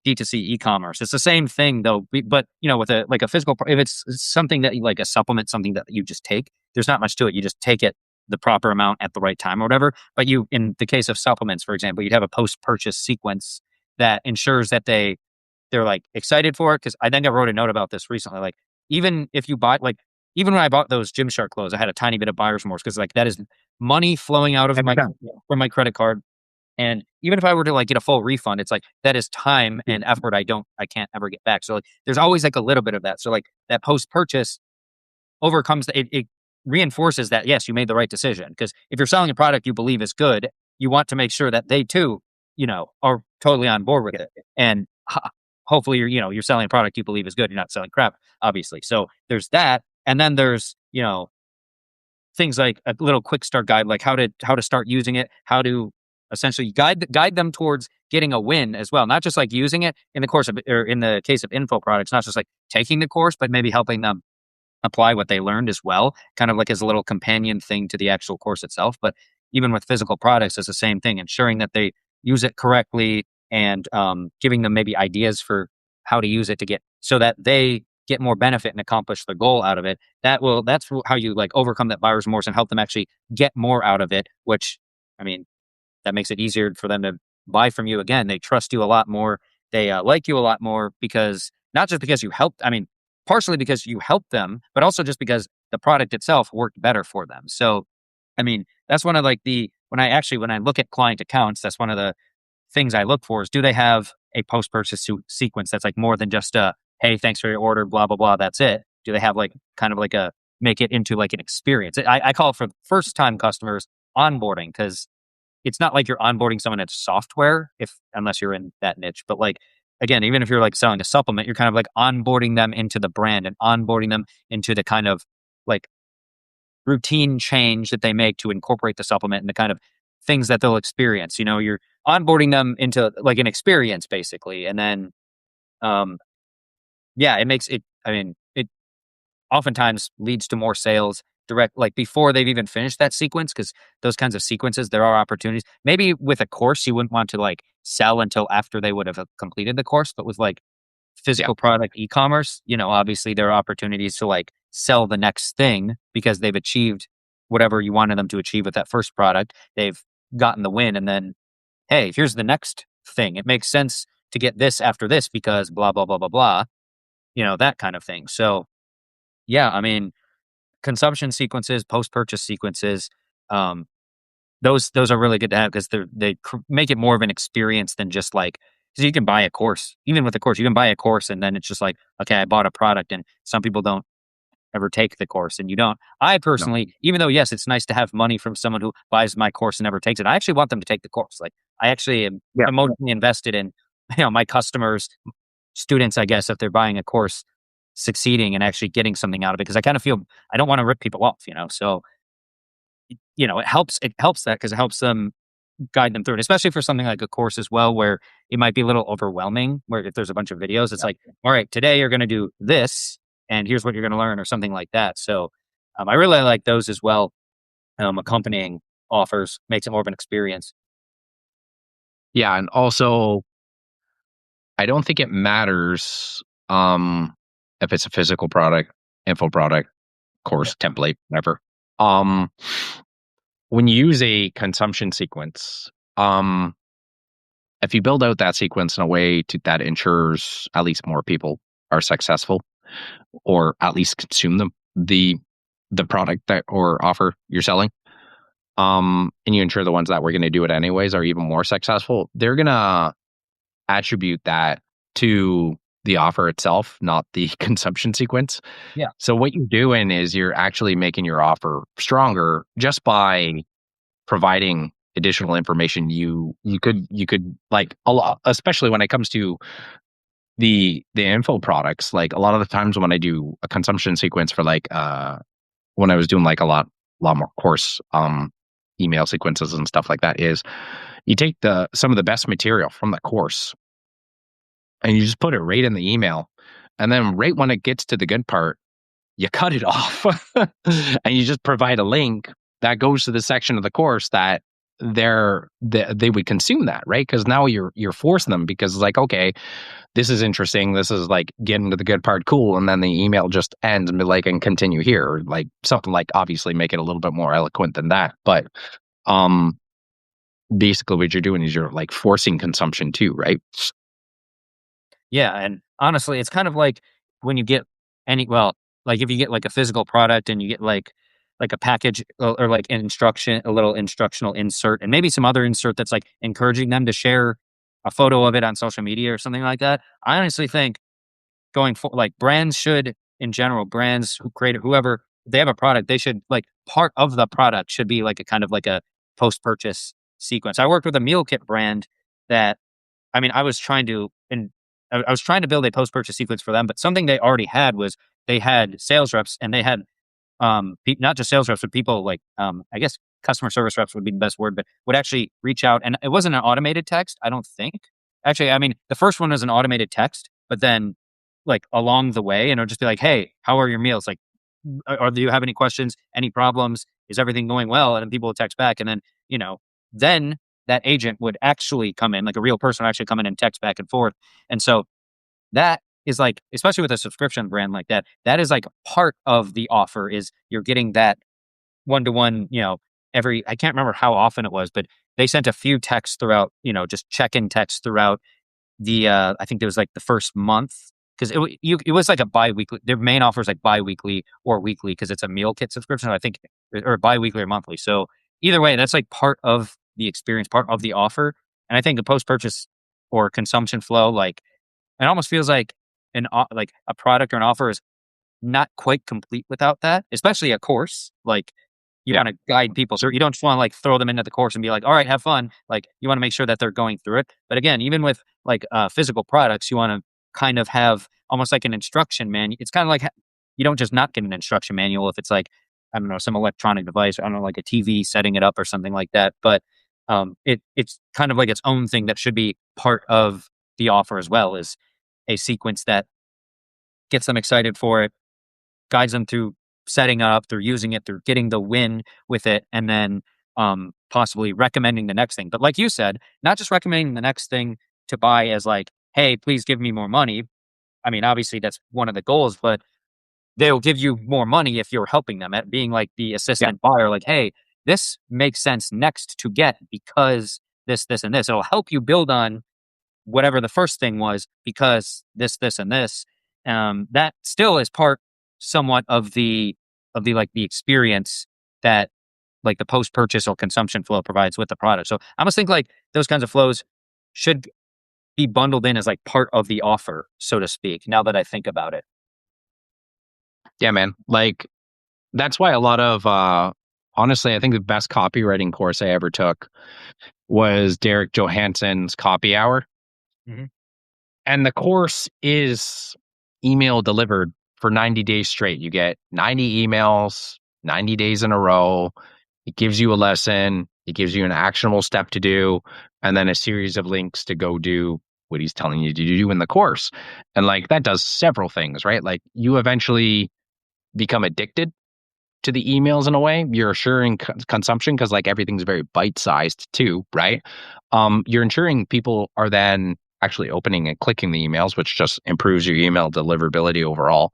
D2C e-commerce. It's the same thing though, but with a physical, if it's something that you like a supplement, something that you just take, there's not much to it. You just take it the proper amount at the right time or whatever. But in the case of supplements, for example, you'd have a post-purchase sequence that ensures that they're like excited for it. Cause I think I wrote a note about this recently. Like even if you buy, like even when I bought those Gymshark clothes, I had a tiny bit of buyer's remorse because like that is money flowing out of from my credit card. And even if I were to like get a full refund, it's like that is time and effort I can't ever get back. So like there's always like a little bit of that. So like that post purchase overcomes it reinforces that yes, you made the right decision. Because if you're selling a product you believe is good, you want to make sure that they too, are totally on board with it. And hopefully you're selling a product you believe is good. You're not selling crap, obviously. So there's that. And then there's, things like a little quick start guide, like how to start using it, how to essentially guide them towards getting a win as well. Not just like using it in the course of, or in the case of info products, not just like taking the course, but maybe helping them apply what they learned as well, kind of like as a little companion thing to the actual course itself. But even with physical products, it's the same thing, ensuring that they use it correctly and giving them maybe ideas for how to use it to get so that they get more benefit and accomplish the goal out of it. That's how you like overcome that buyer's remorse and help them actually get more out of it, which I mean, that makes it easier for them to buy from you again. They trust you a lot more. they like you a lot more because not just because you helped, I mean, partially because you helped them, but also just because the product itself worked better for them. So, I mean, that's one of like when I look at client accounts, that's one of the things I look for is do they have a post purchase sequence that's like more than just a, hey, thanks for your order, blah, blah, blah. That's it. Do they have like kind of like a make it into like an experience? I call it for first time customers onboarding because it's not like you're onboarding someone at software if unless you're in that niche. But like again, even if you're like selling a supplement, you're kind of like onboarding them into the brand and onboarding them into the kind of like routine change that they make to incorporate the supplement and the kind of things that they'll experience. You know, you're onboarding them into like an experience basically. And then um yeah, it makes it I mean, it oftentimes leads to more sales direct like before they've even finished that sequence because those kinds of sequences there are opportunities maybe with a course you wouldn't want to like sell until after they would have completed the course but with like Yeah. physical product e-commerce obviously there are opportunities to like sell the next thing because they've achieved whatever you wanted them to achieve with that first product they've gotten the win and then hey here's the next thing it makes sense to get this after this because blah blah blah blah blah that kind of thing so yeah I mean consumption sequences, post-purchase sequences, um, those are really good to have because make it more of an experience than just like because you can buy a course. Even with a course, you can buy a course and then it's just like, okay, I bought a product, and some people don't ever take the course, and you don't. I No. personally, even though yes, it's nice to have money from someone who buys my course and never takes it. I actually want them to take the course. Like I actually am Yeah. emotionally invested in my customers, students, I guess, if they're buying a course, succeeding and actually getting something out of it. Because I kind of feel I don't want to rip people off. So it helps that because it helps them guide them through it, especially for something like a course as well, where it might be a little overwhelming. Where if there's a bunch of videos, it's Yeah. like, all right, today you're going to do this, and here's what you're going to learn, or something like that. So I really like those as well. Accompanying offers makes it more of an experience. Yeah. And also, I don't think it matters um, if it's a physical product, info product, Yeah, course, template, whatever. Um, when you use a consumption sequence, um, if you build out that sequence in a way that ensures at least more people are successful or at least consume the product that or offer you're selling, and you ensure the ones that were going to do it anyways are even more successful, they're gonna attribute that to the offer itself, not the consumption sequence. yeah, So what you're doing is you're actually making your offer stronger just by providing additional information. You could like a lot, especially when it comes to the info products. Like a lot of the times when I do a consumption sequence for like when I was doing like a lot more course email sequences and stuff like that, is you take the some of the best material from the course and you just put it right in the email. And then right when it gets to the good part, you cut it off and you just provide a link that goes to the section of the course that they would consume that, right? Because now you're forcing them because it's like, okay, this is interesting. This is like getting to the good part, cool. And then the email just ends and be like, and continue here, or like something like obviously make it a little bit more eloquent than that. But um basically what you're doing is you're like forcing consumption too, right? yeah. And honestly, it's kind of like when you get well, like if you get like a physical product and you get like a package or like an instruction, a little instructional insert, and maybe some other insert that's like encouraging them to share a photo of it on social media or something like that. I honestly think going for like brands should in general, brands who create it, whoever they have a product, they should like part of the product should be like a kind of like a post purchase sequence. I worked with a meal kit brand that I mean, I was trying to and I was trying to build a post purchase sequence for them, but something they already had was they had sales reps and they had not just sales reps, but people like I guess customer service reps would be the best word, but would actually reach out and it wasn't an automated text, I don't think. Actually, I mean, the first one was an automated text, but then like along the way, and it'll just be like, "Hey, how are your meals? Like, do you have any questions? Any problems? Is everything going well?" And then people would text back, and then that agent would actually come in, like a real person would actually come in and text back and forth. And so that is like, especially with a subscription brand like that, that is like part of the offer is you're getting that one to one, every, I can't remember how often it was, but they sent a few texts throughout, just check in texts throughout. I think there was like the first month because it was like a bi-weekly. Their main offer is like bi-weekly or weekly because it's a meal kit subscription. I think or bi-weekly or monthly. So either way, that's like part of the experience, part of the offer. And I think the post-purchase or consumption flow, like it almost feels like like a product or an offer is not quite complete without that, especially a course. Like you Yeah. want to guide people through. You don't just want to like throw them into the course and be like, all right, have fun. Like you want to make sure that they're going through it. But again, even with like physical products, you want to kind of have almost like an instruction manual. It's kind of like you don't just not get an instruction manual if it's like, I don't know, some electronic device, I don't know, like a TV setting it up or something like that. But it's kind of like its own thing that should be part of the offer as well, is a sequence that gets them excited for it, guides them through setting up, through using it, through getting the win with it, and then possibly recommending the next thing. But like you said, not just recommending the next thing to buy as like, hey, please give me more money. I mean, obviously that's one of the goals, but they'll give you more money if you're helping them at being like the Yeah. assistant buyer, like, hey, this makes sense next to get because this, and this. It'll help you build on whatever the first thing was because this, and this. That still is part somewhat of the like the experience that like the post purchase or consumption flow provides with the product. So I almost think like those kinds of flows should be bundled in as like part of the offer, so to speak. Now that I think about it. Yeah, man. Like that's why a lot of honestly, I think the best copywriting course I ever took was Derek Johansson's Copy Hour. Hmm. And the course is email delivered for 90 days straight. You get 90 emails, 90 days in a row. It gives you a lesson, it gives you an actionable step to do, and then a series of links to go do what he's telling you to do in the course. And like that does several things, right? Like you eventually become addicted to the emails in a way. You're assuring consumption because like everything's very bite sized too, right? You're ensuring people are then actually opening and clicking the emails, which just improves your email deliverability overall.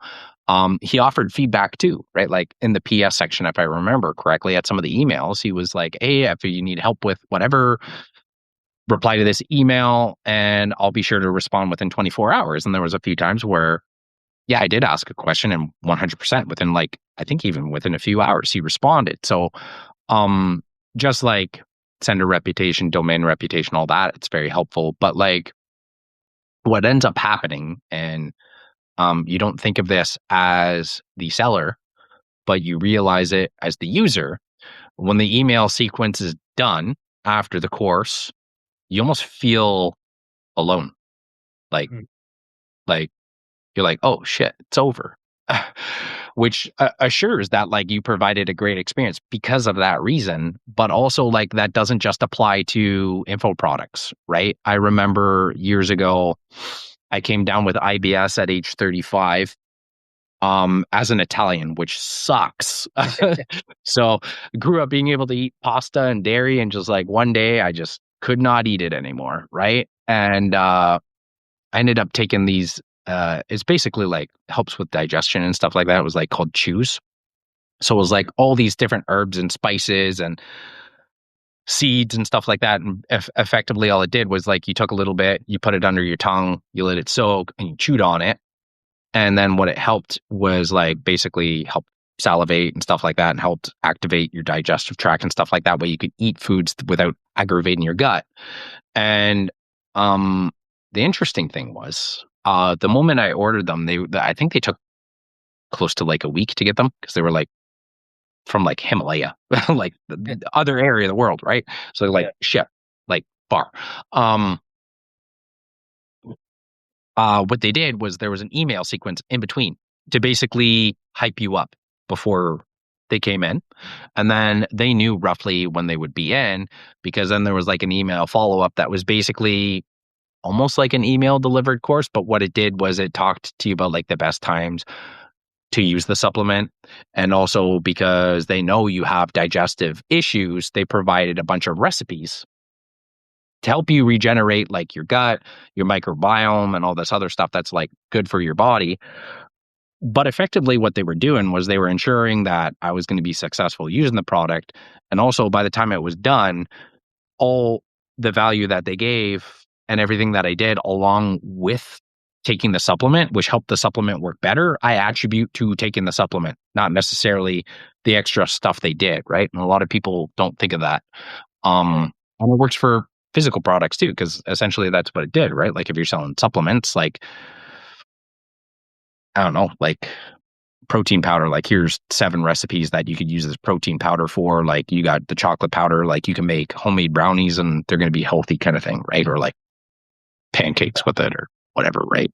He offered feedback too, right? Like in the PS section, if I remember correctly, at some of the emails, he was like, "Hey, if you need help with whatever, reply to this email, and I'll be sure to respond within 24 hours." And there was a few times where yeah, I did ask a question and 100% within like, I think even within a few hours, he responded. So, um, just like sender reputation, domain reputation, all that, it's very helpful. But like what ends up happening, and you don't think of this as the seller, but you realize it as the user. When the email sequence is done after the course, you almost feel alone. Like, Mm. like you're like, oh shit, it's over. Which assures that like you provided a great experience because of that reason, but also like that doesn't just apply to info products, right? I remember years ago, I came down with IBS at age 35 as an Italian, which sucks. So grew up being able to eat pasta and dairy, and just like one day I just could not eat it anymore, right? And I ended up taking these. It's basically like helps with digestion and stuff like that. It was like called chews. So it was like all these different herbs and spices and seeds and stuff like that. And effectively, all it did was like you took a little bit, you put it under your tongue, you let it soak, and you chewed on it. And then what it helped was like basically help salivate and stuff like that, and helped activate your digestive tract and stuff like that, where you could eat foods without aggravating your gut. And um, the interesting thing was, the moment I ordered them, I think they took close to like a week to get them because they were like from like Himalaya, like the other area of the world, right? So like Yeah. ship, like far. Um, what they did was there was an email sequence in between to basically hype you up before they came in. And then they knew roughly when they would be in, because then there was like an email follow up that was basically almost like an email delivered course. But what it did was it talked to you about like the best times to use the supplement. And also because they know you have digestive issues, they provided a bunch of recipes to help you regenerate like your gut, your microbiome, and all this other stuff that's like good for your body. But effectively, what they were doing was they were ensuring that I was going to be successful using the product. And also, by the time it was done, all the value that they gave and everything that I did along with taking the supplement, which helped the supplement work better, I attribute to taking the supplement, not necessarily the extra stuff they did, right? And a lot of people don't think of that. And it works for physical products too, because essentially that's what it did, right? Like if you're selling supplements, like I don't know, like protein powder, like here's 7 recipes that you could use this protein powder for. Like you got the chocolate powder, like you can make homemade brownies and they're going to be healthy kind of thing, right? Or like pancakes with it or whatever, right?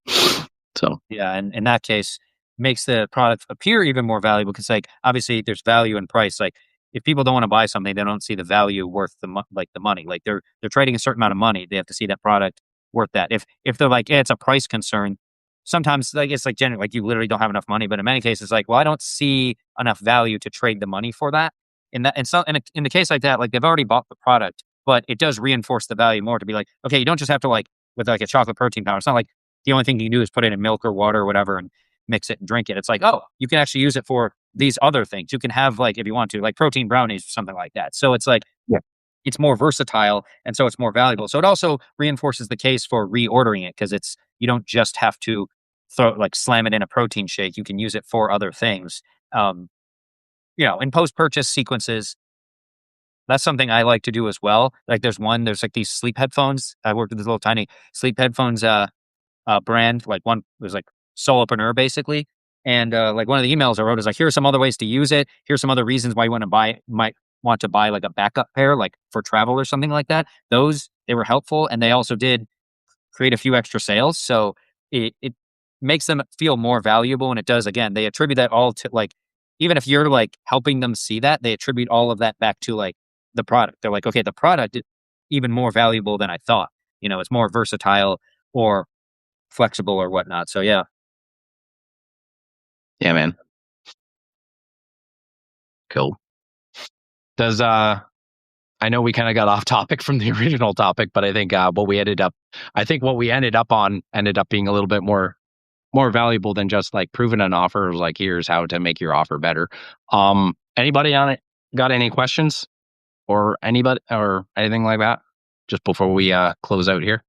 So Yeah, and in that case, makes the product appear even more valuable because, like, obviously there's value in price. Like, if people don't want to buy something, they don't see the value worth like the money. Like they're trading a certain amount of money. They have to see that product worth that. If they're like, it's a price concern, sometimes like it's like generally like you literally don't have enough money. But in many cases, like, well, I don't see enough value to trade the money for that. In the case like that, like they've already bought the product, but it does reinforce the value more to be like, okay, you don't just have to like with like a chocolate protein powder. It's not like the only thing you can do is put it in milk or water or whatever and mix it and drink it. It's like, oh, you can actually use it for these other things. You can have like if you want to, like protein brownies or something like that. So it's like yeah, it's more versatile and so it's more valuable. So it also reinforces the case for reordering it because it's you don't just have to throw like slam it in a protein shake. You can use it for other things. Um, in post purchase sequences, that's something I like to do as well. Like there's like these sleep headphones. I worked with this little tiny sleep headphones brand. Like one was like solopreneur basically. And like one of the emails I wrote is like, here are some other ways to use it. Here's some other reasons why you might want to buy like a backup pair, like for travel or something like that. Those they were helpful, and they also did create a few extra sales. So it makes them feel more valuable, and it does again. They attribute that all to like even if you're like helping them see that, they attribute all of that back to like the product. They're like, okay, the product is even more valuable than I thought. It's more versatile or flexible or whatnot. So yeah, yeah, man, cool. Does I know we kind of got off topic from the original topic, but I think what we ended up being a little bit more valuable than just like proving an offer. It was like, here's how to make your offer better. Anybody on it got any questions or anybody or anything like that? Just before we close out here.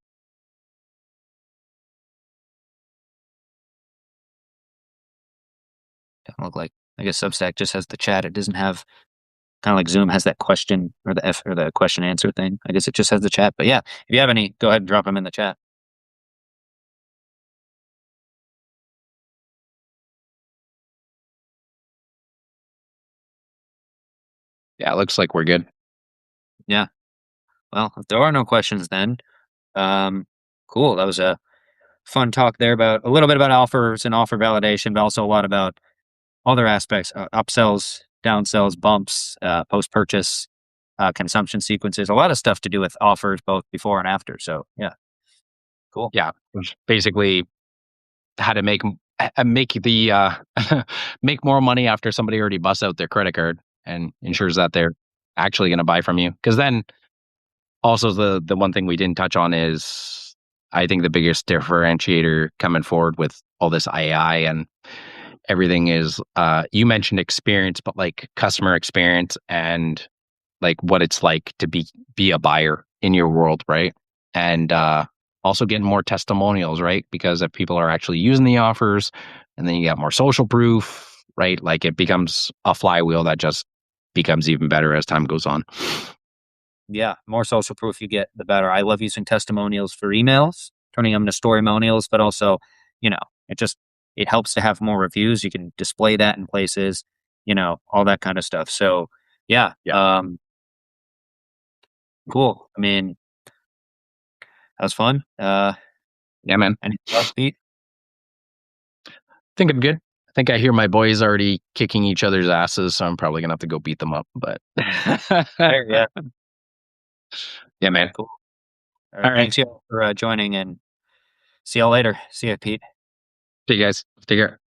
doesn't look like I guess Substack just has the chat. It doesn't have kind of like Zoom has that question or the question answer thing. I guess it just has the chat. But yeah, if you have any, go ahead and drop them in the chat. Yeah, it looks like we're good. Yeah. Well, if there are no questions, then cool. That was a fun talk there about a little bit about offers and offer validation, but also a lot about other aspects, upsells, downsells, bumps, post purchase, consumption sequences, a lot of stuff to do with offers both before and after. So yeah, cool. Yeah, which basically how to make the make more money after somebody already busts out their credit card and ensures that they're actually going to buy from you. Because then also the one thing we didn't touch on is I think the biggest differentiator coming forward with all this AI and everything is you mentioned experience, but like customer experience and like what it's like to be a buyer in your world, right? And also getting more testimonials, right? Because if people are actually using the offers, and then you get more social proof, right? Like it becomes a flywheel that just becomes even better as time goes on. Yeah, more social proof you get, the better. I love using testimonials for emails, turning them into storymonials, but also, you know, it just it helps to have more reviews. You can display that in places, all that kind of stuff. So, yeah, Yeah. cool. I mean, that was fun. Yeah, man. Anything else, Pete? Think I'm good. I think I hear my boys already kicking each other's asses, so I'm probably gonna have to go beat them up. But Fair, yeah. yeah, All right, man. cool. All All right, right. thanks y'all for joining, and see y'all later. See ya, Pete. See you guys. Take care.